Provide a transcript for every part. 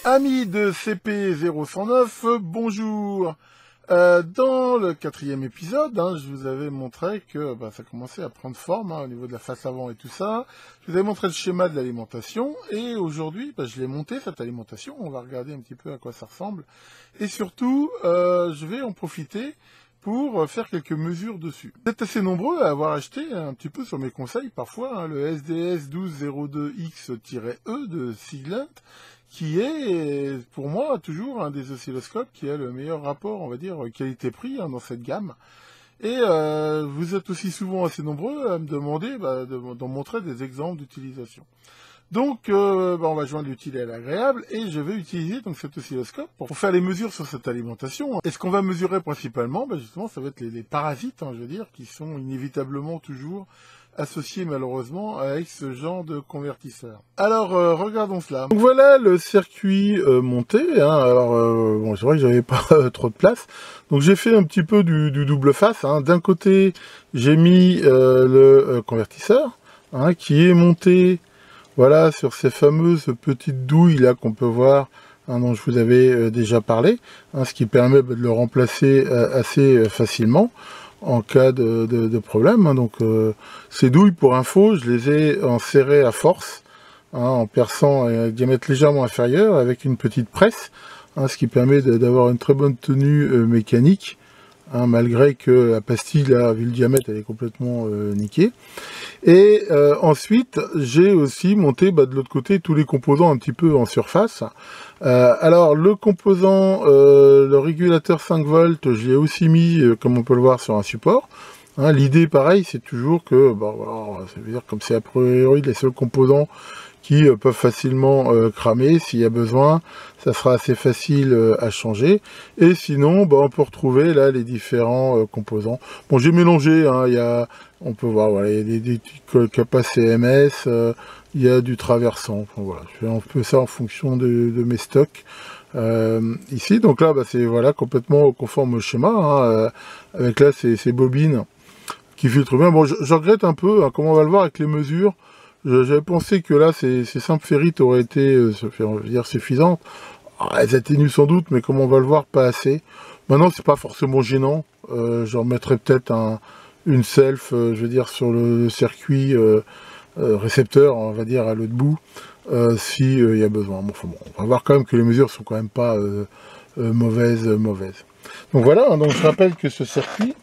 Amis de CP0109, bonjour. Dans le 4e épisode, je vous avais montré que ça commençait à prendre forme au niveau de la face avant et tout ça. Je vous avais montré le schéma de l'alimentation et aujourd'hui, je l'ai monté cette alimentation. On va regarder un petit peu à quoi ça ressemble. Et surtout, je vais en profiter pour faire quelques mesures dessus. Vous êtes assez nombreux à avoir acheté un petit peu sur mes conseils parfois le SDS 1202X-E de Siglent, qui est pour moi toujours un des oscilloscopes qui a le meilleur rapport, on va dire, qualité-prix dans cette gamme. Et vous êtes aussi souvent assez nombreux à me demander d'en montrer des exemples d'utilisation. Donc, on va joindre l'utile à l'agréable et je vais utiliser donc cet oscilloscope pour faire les mesures sur cette alimentation. Et ce qu'on va mesurer principalement, justement, ça va être les parasites, je veux dire, qui sont inévitablement toujours associés malheureusement avec ce genre de convertisseur. Alors, regardons cela. Donc voilà le circuit monté. Alors, c'est vrai que j'avais pas trop de place. Donc j'ai fait un petit peu du double face. D'un côté, j'ai mis le convertisseur qui est monté. Voilà, sur ces fameuses petites douilles là qu'on peut voir, dont je vous avais déjà parlé, ce qui permet de le remplacer assez facilement en cas de problème. Donc ces douilles, pour info, je les ai enserrées à force, en perçant à un diamètre légèrement inférieur avec une petite presse, ce qui permet d'avoir une très bonne tenue mécanique. Malgré que la pastille, là, vu le diamètre, elle est complètement niquée. Et ensuite, j'ai aussi monté de l'autre côté tous les composants un petit peu en surface. Alors, le composant, le régulateur 5 volts, je l'ai aussi mis, comme on peut le voir, sur un support. L'idée, pareil, c'est toujours que, ça veut dire comme c'est a priori les seuls composants qui peuvent facilement cramer s'il y a besoin, ça sera assez facile à changer. Et sinon, on peut retrouver là les différents composants. Bon, j'ai mélangé, on peut voir, voilà, il y a des capas CMS, il y a du traversant. Enfin, voilà, je fais un peu ça en fonction de mes stocks. Ici, donc là, c'est voilà complètement conforme au schéma, avec là ces bobines qui filtrent bien. Bon, je regrette un peu, comme on va le voir avec les mesures. J'avais pensé que là, ces simples ferrites auraient été suffisantes. Elles atténuent sans doute, mais comme on va le voir, pas assez. Maintenant, c'est pas forcément gênant. Je remettrai peut-être une self, sur le circuit récepteur, on va dire, à l'autre bout, si y a besoin. Bon, on va voir quand même que les mesures sont quand même pas mauvaises. Donc voilà, donc je rappelle que ce circuit,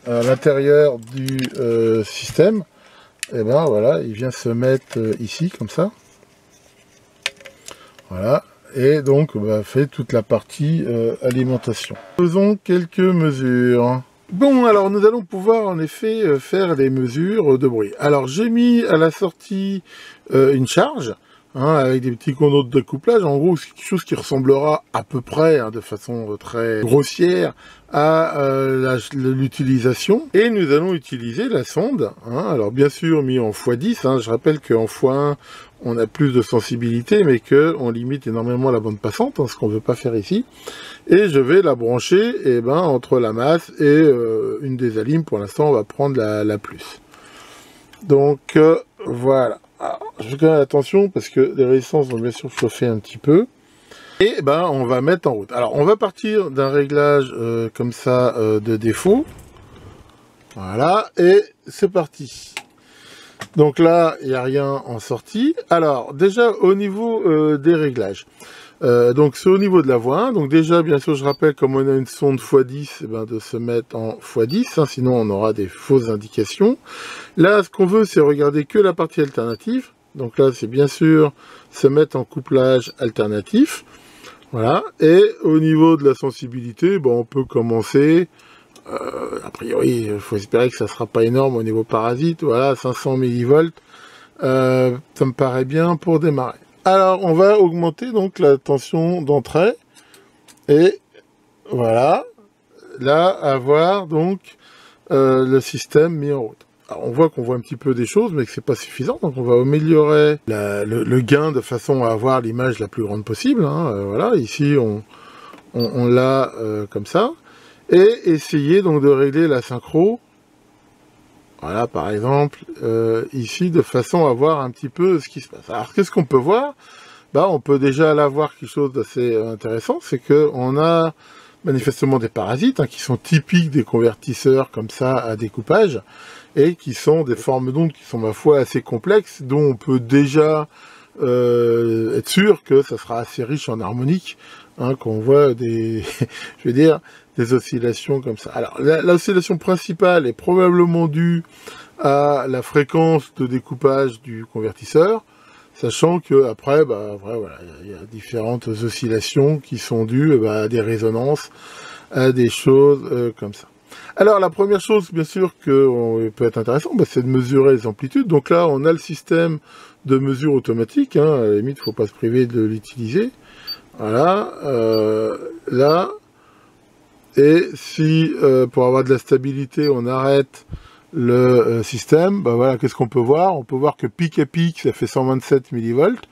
à l'intérieur du système, voilà, il vient se mettre ici, comme ça. Voilà, et donc fait toute la partie alimentation. Faisons quelques mesures. Bon, alors nous allons pouvoir en effet faire des mesures de bruit. Alors j'ai mis à la sortie une charge, avec des petits condos de découplage. En gros, c'est quelque chose qui ressemblera à peu près, de façon très grossière, à l'utilisation. Et nous allons utiliser la sonde, alors bien sûr mis en x10, je rappelle qu'en x1, on a plus de sensibilité, mais qu'on limite énormément la bande passante, ce qu'on ne veut pas faire ici. Et je vais la brancher entre la masse et une des alimes. Pour l'instant, on va prendre la plus. Donc, voilà. Alors, je fais quand même attention parce que les résistances vont bien sûr chauffer un petit peu. Et on va mettre en route. Alors, on va partir d'un réglage comme ça de défaut. Voilà, et c'est parti. Donc là, il n'y a rien en sortie. Alors, déjà, au niveau des réglages. Donc, c'est au niveau de la voie 1. Donc déjà, bien sûr, je rappelle, comme on a une sonde x10, de se mettre en x10. Sinon, on aura des fausses indications. Là, ce qu'on veut, c'est regarder que la partie alternative. Donc là, c'est bien sûr se mettre en couplage alternatif. Voilà. Et au niveau de la sensibilité, on peut commencer... a priori, il faut espérer que ça ne sera pas énorme au niveau parasite. Voilà, 500 millivolts. Ça me paraît bien pour démarrer. Alors, on va augmenter donc la tension d'entrée. Et voilà. Là, avoir donc le système mis en route. Alors, on voit qu'on voit un petit peu des choses, mais que c'est pas suffisant. Donc, on va améliorer le gain de façon à avoir l'image la plus grande possible. Voilà, ici, on l'a comme ça. Et essayer donc de régler la synchro. Voilà, par exemple, ici, de façon à voir un petit peu ce qui se passe. Alors, qu'est-ce qu'on peut voir? bah, on peut déjà là voir quelque chose d'assez intéressant, c'est qu'on a manifestement des parasites qui sont typiques des convertisseurs comme ça à découpage, et qui sont des formes d'ondes qui sont, ma foi, assez complexes, dont on peut déjà être sûr que ça sera assez riche en harmonique, qu'on voit des, je veux dire, des oscillations comme ça. Alors, l'oscillation principale est probablement due à la fréquence de découpage du convertisseur, sachant que après, bah, voilà, il y a différentes oscillations qui sont dues à des résonances, à des choses comme ça. Alors, la première chose, bien sûr, que peut être intéressant, bah, c'est de mesurer les amplitudes. Donc là, on a le système de mesure automatique. À la limite, il ne faut pas se priver de l'utiliser. Voilà. Là. Et si, pour avoir de la stabilité, on arrête le système, bah voilà, qu'est-ce qu'on peut voir? On peut voir que pic à pic, ça fait 127 millivolts.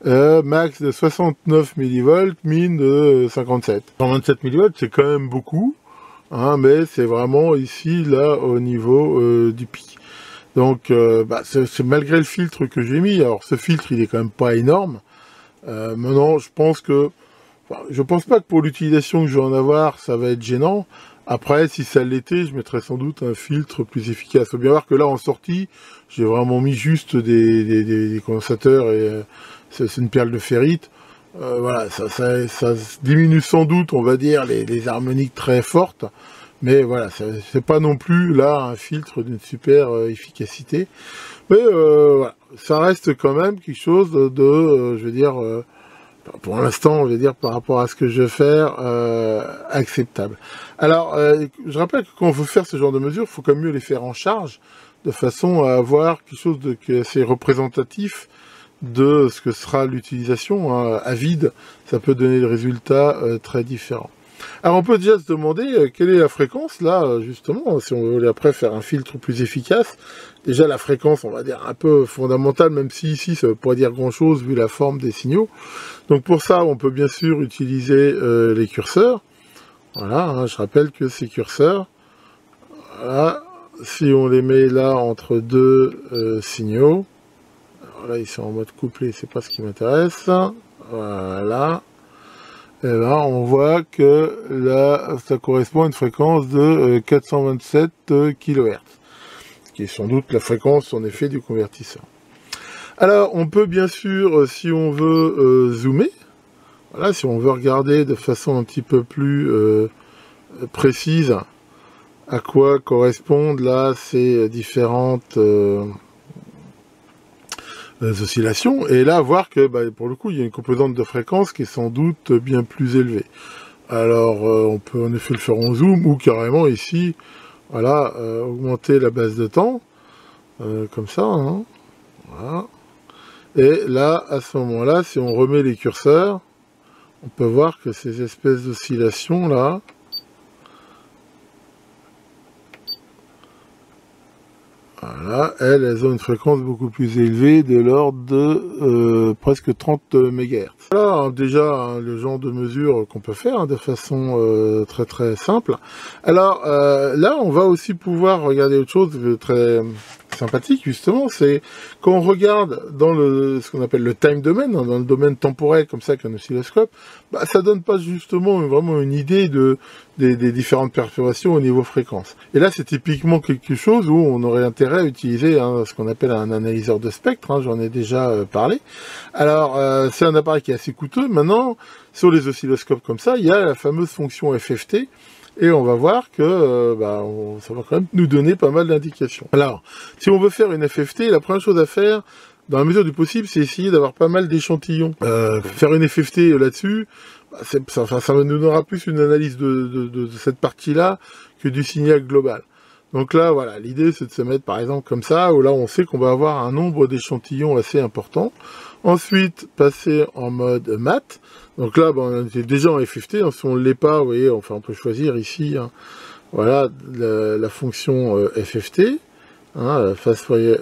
Max de 69 millivolts, min de 57. 127 millivolts, c'est quand même beaucoup. Mais c'est vraiment ici, là, au niveau du pic. Donc, c'est malgré le filtre que j'ai mis. Alors, ce filtre, il est quand même pas énorme. Maintenant, je pense pas que pour l'utilisation que je vais en avoir, ça va être gênant. Après, si ça l'était, je mettrais sans doute un filtre plus efficace. Il faut bien voir que là, en sortie, j'ai vraiment mis juste des condensateurs et c'est une perle de ferrite. Voilà, ça diminue sans doute, on va dire, les harmoniques très fortes. Mais voilà, c'est pas non plus là un filtre d'une super efficacité. Mais voilà, ça reste quand même quelque chose de je veux dire, pour l'instant, on va dire, par rapport à ce que je vais faire, acceptable. Alors, je rappelle que quand on veut faire ce genre de mesures, il faut quand même mieux les faire en charge, de façon à avoir quelque chose de assez représentatif de ce que sera l'utilisation. À vide, ça peut donner des résultats très différents. Alors on peut déjà se demander quelle est la fréquence, là, justement, si on veut après faire un filtre plus efficace. Déjà la fréquence, on va dire, un peu fondamentale, même si ici ça ne veut pas dire grand-chose vu la forme des signaux. Donc pour ça, on peut bien sûr utiliser les curseurs. Voilà, je rappelle que ces curseurs, voilà, si on les met là entre deux signaux, alors là ils sont en mode couplé, c'est pas ce qui m'intéresse, voilà, et là on voit que là ça correspond à une fréquence de 427 kHz, qui est sans doute la fréquence en effet du convertisseur. Alors on peut bien sûr, si on veut zoomer, voilà, si on veut regarder de façon un petit peu plus précise à quoi correspondent là ces différentes oscillations, et là voir que pour le coup il y a une composante de fréquence qui est sans doute bien plus élevée. Alors on peut en effet le faire en zoom, ou carrément ici, voilà, augmenter la base de temps, comme ça, voilà. Et là, à ce moment-là, si on remet les curseurs, on peut voir que ces espèces d'oscillations là, voilà, elles ont une fréquence beaucoup plus élevée, de l'ordre de presque 30 MHz. Voilà déjà le genre de mesure qu'on peut faire de façon très très simple. Alors là, on va aussi pouvoir regarder autre chose de très sympathique, justement, c'est quand on regarde dans ce qu'on appelle le time domain, dans le domaine temporel, comme ça, qu'un oscilloscope, ça donne pas justement vraiment une idée des différentes perturbations au niveau fréquence. Et là, c'est typiquement quelque chose où on aurait intérêt à utiliser ce qu'on appelle un analyseur de spectre, j'en ai déjà parlé. Alors, c'est un appareil qui est assez coûteux. Maintenant, sur les oscilloscopes comme ça, il y a la fameuse fonction FFT, et on va voir que ça va quand même nous donner pas mal d'indications. Alors, si on veut faire une FFT, la première chose à faire, dans la mesure du possible, c'est essayer d'avoir pas mal d'échantillons. Faire une FFT là-dessus, ça nous donnera plus une analyse de cette partie-là que du signal global. Donc là, voilà, l'idée c'est de se mettre par exemple comme ça, où là on sait qu'on va avoir un nombre d'échantillons assez important. Ensuite, passer en mode mat. Donc là, on est déjà en FFT, si on ne l'est pas, vous voyez, enfin on peut choisir ici, voilà, la fonction FFT, fast fourier,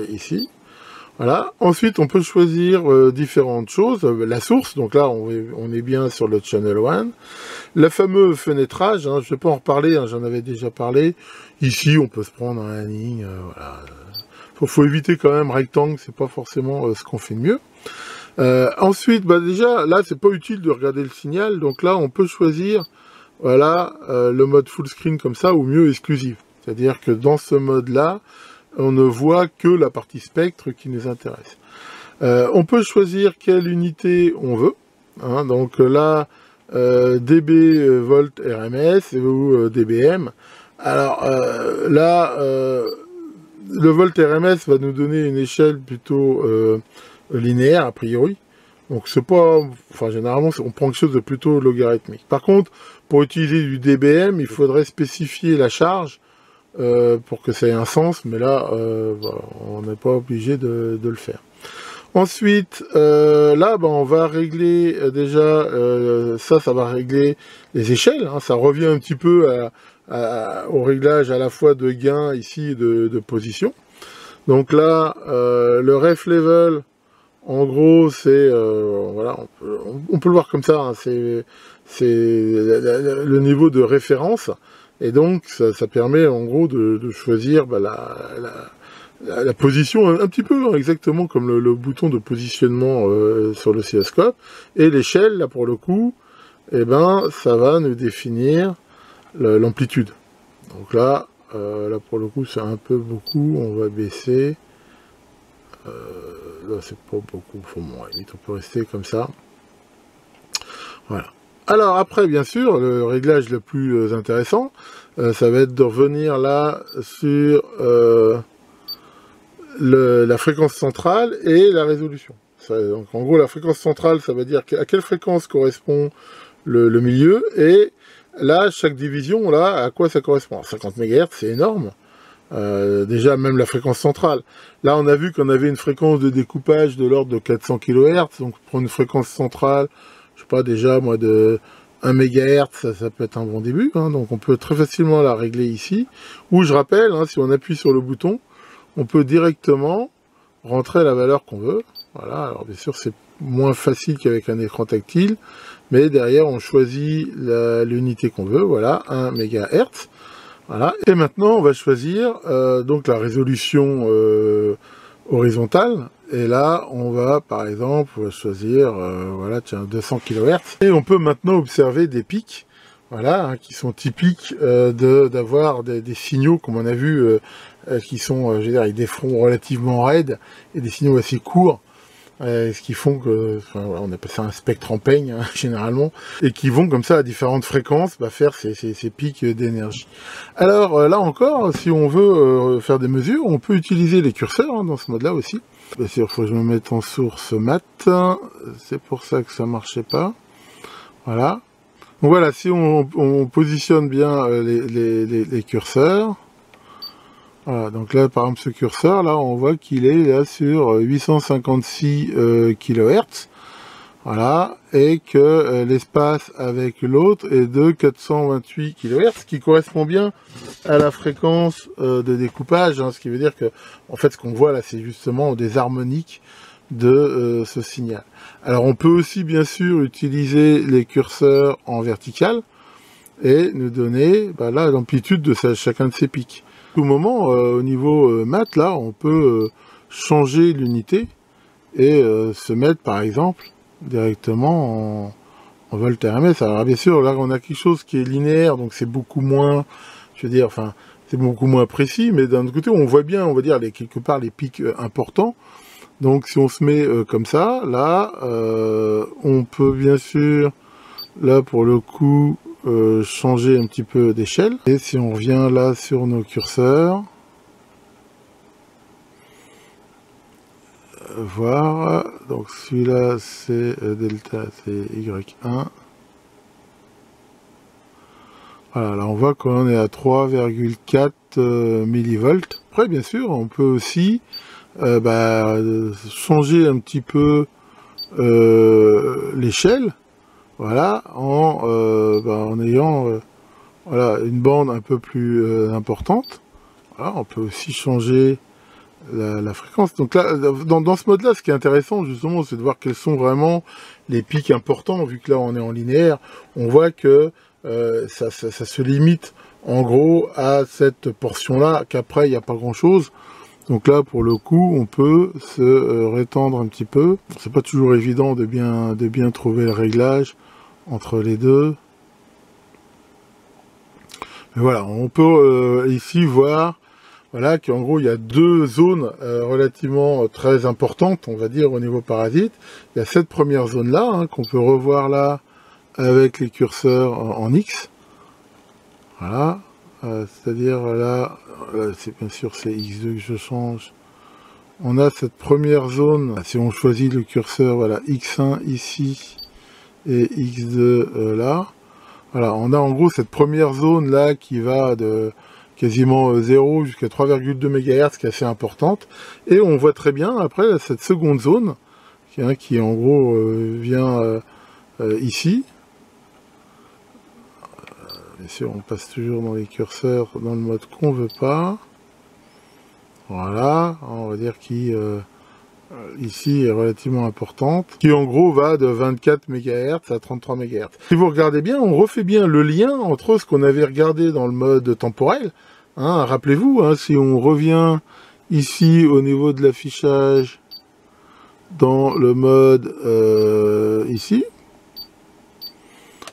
ici. Voilà. Ensuite, on peut choisir différentes choses. La source, donc là, on est bien sur le channel 1. Le fameux fenêtrage, je ne vais pas en reparler, j'en avais déjà parlé. Ici, on peut se prendre un ligne, voilà. Faut éviter quand même rectangle, c'est pas forcément ce qu'on fait de mieux. Ensuite, bah déjà, là, c'est pas utile de regarder le signal. Donc là, on peut choisir, voilà, le mode full screen comme ça, ou mieux exclusif. C'est-à-dire que dans ce mode-là, on ne voit que la partie spectre qui nous intéresse. On peut choisir quelle unité on veut. Hein, donc là, dB, volt, RMS ou dBm. Alors là, le volt RMS va nous donner une échelle plutôt linéaire a priori. Donc c'est pas, enfin généralement on prend quelque chose de plutôt logarithmique. Par contre, pour utiliser du dBm, il faudrait spécifier la charge pour que ça ait un sens, mais là, voilà, on n'est pas obligé de le faire. Ensuite, là, on va régler déjà, ça va régler les échelles. Hein, ça revient un petit peu au réglage à la fois de gain ici et de position. Donc là, le ref level, en gros, c'est, voilà, on peut le voir comme ça, hein, c'est le niveau de référence. Et donc, ça permet en gros de choisir la position un petit peu, hein, exactement comme le bouton de positionnement sur l'oscilloscope. Et l'échelle, là pour le coup, eh ben, ça va nous définir l'amplitude. Donc là, là pour le coup, c'est un peu beaucoup. On va baisser. Là, c'est pas beaucoup. Bon, limite, on peut rester comme ça. Voilà. Alors après, bien sûr, le réglage le plus intéressant, ça va être de revenir là sur la fréquence centrale et la résolution. Donc en gros, la fréquence centrale, ça veut dire à quelle fréquence correspond le milieu, et là, chaque division, là, à quoi ça correspond. Alors, 50 MHz, c'est énorme. Déjà, même la fréquence centrale. Là, on a vu qu'on avait une fréquence de découpage de l'ordre de 400 kHz, donc pour une fréquence centrale, je sais pas, déjà, moi, de 1 MHz, ça peut être un bon début, hein, donc on peut très facilement la régler ici, ou je rappelle, hein, si on appuie sur le bouton, on peut directement rentrer la valeur qu'on veut. Voilà, alors bien sûr, c'est moins facile qu'avec un écran tactile, mais derrière, on choisit l'unité qu'on veut, voilà, 1 MHz. Voilà, et maintenant, on va choisir donc la résolution horizontale. Et là, on va, par exemple, on va choisir, voilà, tiens, 200 kHz. Et on peut maintenant observer des pics, voilà, hein, qui sont typiques d'avoir des signaux, comme on a vu, qui sont, je veux dire, avec des fronts relativement raides et des signaux assez courts. Ce qui font que, enfin, voilà, on appelle ça un spectre en peigne, hein, généralement, et qui vont comme ça à différentes fréquences faire ces pics d'énergie. Alors là encore, si on veut faire des mesures, on peut utiliser les curseurs, hein, dans ce mode-là aussi. Bien sûr, il faut que je me mette en source mat, c'est pour ça que ça marchait pas. Voilà. Donc voilà, si on positionne bien les curseurs. Voilà, donc là, par exemple, ce curseur, là, on voit qu'il est là sur 856 kHz. Voilà, et que l'espace avec l'autre est de 428 kHz, qui correspond bien à la fréquence de découpage, hein, ce qui veut dire que, en fait, ce qu'on voit là, c'est justement des harmoniques de ce signal. Alors, on peut aussi, bien sûr, utiliser les curseurs en vertical et nous donner, là, l'amplitude de chacun de ces pics. Au moment, au niveau mat, là, on peut changer l'unité et se mettre, par exemple, directement en volt RMS. Alors, bien sûr, là, on a quelque chose qui est linéaire, donc c'est beaucoup moins, je veux dire, enfin, c'est beaucoup moins précis, mais d'un autre côté, on voit bien, on va dire, quelque part, les pics importants. Donc, si on se met comme ça, là, on peut, bien sûr, là, pour le coup, changer un petit peu d'échelle. Et si on revient là sur nos curseurs, voir, donc celui-là c'est delta, c'est Y1. Voilà, là on voit qu'on est à 3,4 millivolts. Après bien sûr, on peut aussi changer un petit peu l'échelle. Voilà, en ayant voilà, une bande un peu plus importante. Voilà, on peut aussi changer la fréquence. Donc là, dans ce mode-là, ce qui est intéressant, justement, c'est de voir quels sont vraiment les pics importants. Vu que là, on est en linéaire, on voit que ça se limite, en gros, à cette portion-là, qu'après, il n'y a pas grand-chose. Donc là, pour le coup, on peut se rétendre un petit peu. C'est pas toujours évident de bien trouver le réglage entre les deux. Mais voilà, on peut ici voir, voilà, qu'en gros, il y a deux zones relativement très importantes, on va dire, au niveau parasite. Il y a cette première zone-là, hein, qu'on peut revoir là, avec les curseurs en X. Voilà. C'est-à-dire là, c'est bien sûr c'est X2 que je change. On a cette première zone, si on choisit le curseur, voilà, X1 ici et X2 là. Voilà, on a en gros cette première zone là qui va de quasiment 0 jusqu'à 3,2 MHz, qui est assez importante. Et on voit très bien après cette seconde zone, qui en gros vient ici. Bien sûr, on passe toujours dans les curseurs dans le mode qu'on veut pas. Voilà, on va dire qui ici est relativement importante, qui en gros va de 24 MHz à 33 MHz. Si vous regardez bien, on refait bien le lien entre ce qu'on avait regardé dans le mode temporel. Hein, rappelez-vous, hein, si on revient ici au niveau de l'affichage dans le mode ici,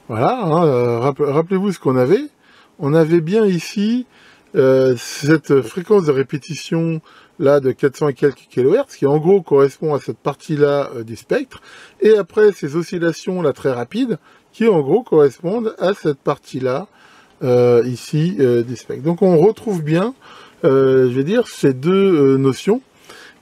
voilà, hein, rappelez-vous ce qu'on avait. On avait bien ici cette fréquence de répétition là de 400 et quelques kHz, qui en gros correspond à cette partie-là du spectre, et après ces oscillations là très rapides, qui en gros correspondent à cette partie-là ici du spectre. Donc on retrouve bien, je vais dire, ces deux notions.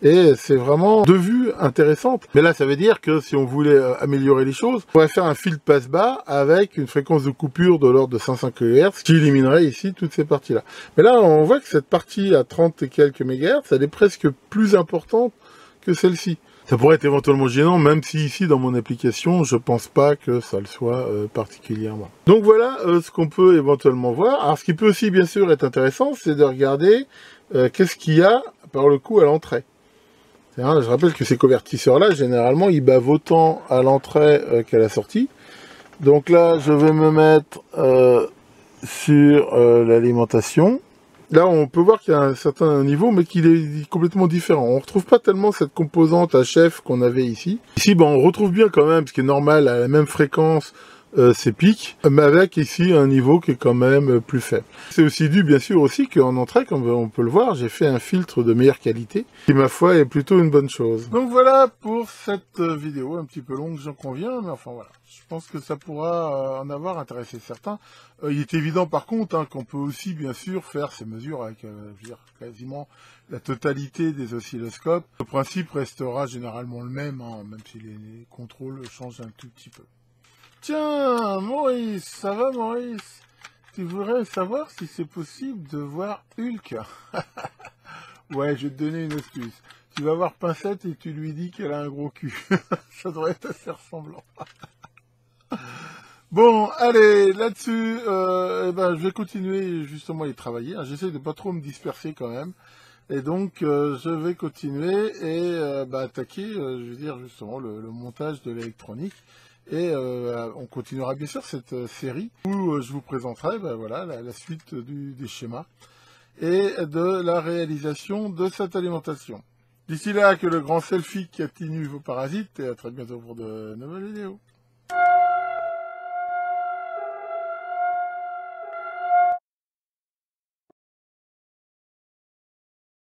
Et c'est vraiment deux vues intéressantes. Mais là, ça veut dire que si on voulait améliorer les choses, on pourrait faire un filtre passe-bas avec une fréquence de coupure de l'ordre de 500 kHz, qui éliminerait ici toutes ces parties-là. Mais là, on voit que cette partie à 30 et quelques MHz, elle est presque plus importante que celle-ci. Ça pourrait être éventuellement gênant, même si ici, dans mon application, je pense pas que ça le soit particulièrement. Donc voilà ce qu'on peut éventuellement voir. Alors, ce qui peut aussi, bien sûr, être intéressant, c'est de regarder qu'est-ce qu'il y a, par le coup, à l'entrée. Je rappelle que ces convertisseurs-là, généralement, ils bavent autant à l'entrée qu'à la sortie. Donc là, je vais me mettre sur l'alimentation. Là, on peut voir qu'il y a un certain niveau, mais qu'il est complètement différent. On ne retrouve pas tellement cette composante HF qu'on avait ici. Ici, on retrouve bien quand même, ce qui est normal, à la même fréquence, ces pics, mais avec ici un niveau qui est quand même plus faible. C'est aussi dû bien sûr aussi qu'en entrée, comme on peut le voir, j'ai fait un filtre de meilleure qualité, qui ma foi est plutôt une bonne chose. Donc voilà pour cette vidéo, un petit peu longue, j'en conviens, mais enfin voilà. Je pense que ça pourra en avoir intéressé certains. Il est évident par contre qu'on peut aussi bien sûr faire ces mesures avec je veux dire, quasiment la totalité des oscilloscopes. Le principe restera généralement le même, même si les contrôles changent un tout petit peu. Tiens, Maurice, ça va Maurice? Tu voudrais savoir si c'est possible de voir Hulk? Ouais, je vais te donner une astuce. Tu vas voir Pincette et tu lui dis qu'elle a un gros cul. Ça devrait être assez ressemblant. Bon, allez, là-dessus, je vais continuer justement à y travailler. J'essaie de pas trop me disperser quand même. Et donc, je vais continuer et attaquer, je veux dire, justement, le montage de l'électronique. Et on continuera bien sûr cette série où je vous présenterai voilà, la suite des schémas et de la réalisation de cette alimentation. D'ici là, que le grand selfie continue vos parasites et à très bientôt pour de nouvelles vidéos.